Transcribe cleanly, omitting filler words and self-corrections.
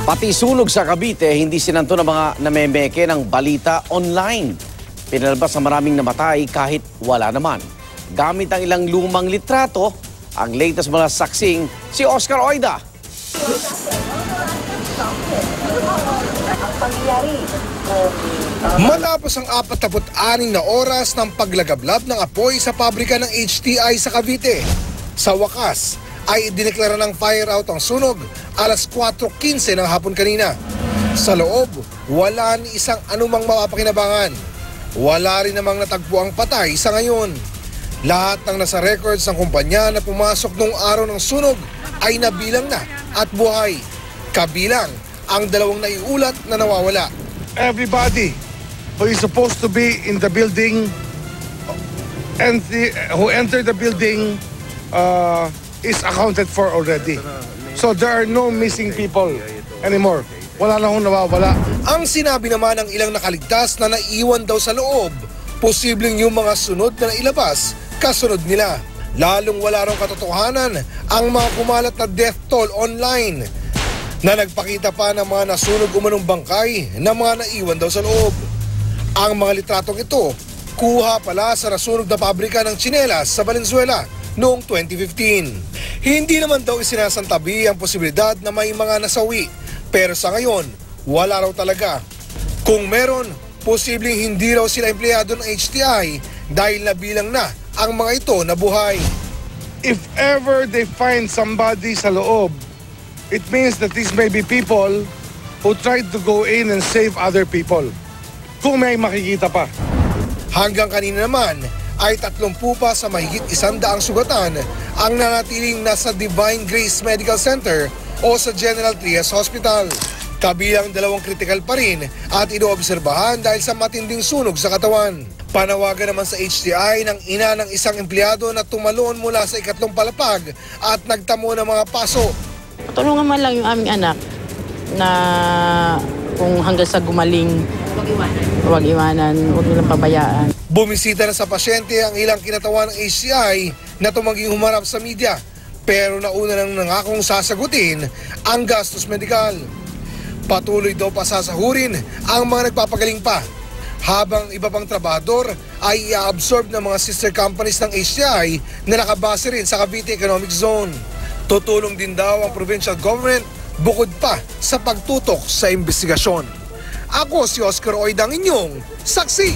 Pati sunog sa Cavite, hindi sinanto ng mga namemeke ng balita online. Pinalabas na maraming namatay kahit wala naman. Gamit ang ilang lumang litrato, ang latest mga saksing si Oscar Oida. Matapos ang 46 na oras ng paglagablab ng apoy sa pabrika ng HTI sa Cavite, sa wakas ay dineklara ng fire out ang sunog alas 4:15 ng hapon kanina. Sa loob, wala ni isang anumang mapapakinabangan. Wala rin namang natagpo ang patay sa ngayon. Lahat ng nasa records ng kumpanya na pumasok noong araw ng sunog ay nabilang na at buhay. Kabilang ang dalawang naiulat na nawawala. Everybody who is supposed to be in the building and who entered the building is accounted for already. So there are no missing people anymore. Wala na akong nawawala. Ang sinabi naman ng ilang nakaligtas na naiwan daw sa loob, posibleng yung mga sunod na nailabas kasunod nila. Lalong wala raw katotohanan ang mga kumalat na death toll online na nagpakita pa ng mga nasunog umanong bangkay na mga naiwan daw sa loob. Ang mga litratong ito, kuha pala sa nasunog na pabrika ng tsinelas sa Valenzuela noong 2015. Hindi naman daw isinasantabi ang posibilidad na may mga nasawi, pero sa ngayon, wala raw talaga. Kung meron, posibleng hindi raw sila empleyado ng HTI dahil nabilang na ang mga ito na buhay. If ever they find somebody sa loob, it means that these may be people who tried to go in and save other people. Kung may makikita pa. Hanggang kanina naman ay 30 pa sa mahigit 100 sugatan ang nanatiling nasa Divine Grace Medical Center o sa General Trias Hospital. Kabilang 2 critical pa rin at inoobserbahan dahil sa matinding sunog sa katawan. Panawagan naman sa HTI ng ina ng isang empleyado na tumalon mula sa 2nd palapag at nagtamo ng mga paso. Tulungan man lang yung aming anak na kung hanggang sa gumaling, huwag iwanan, huwag nilang pabayaan. Bumisita na sa pasyente ang ilang kinatawan ng HTI na tumanging humarap sa media, pero nauna nang nangakong sasagutin ang gastos medikal. Patuloy daw pasasahurin ang mga nagpapagaling pa, habang iba pang trabahador ay i-absorb ng mga sister companies ng HTI na nakabase rin sa Cavite Economic Zone. Tutulong din daw ang provincial government bukod pa sa pagtutok sa investigasyon. Ako si Oscar Oida, ang inyong saksi.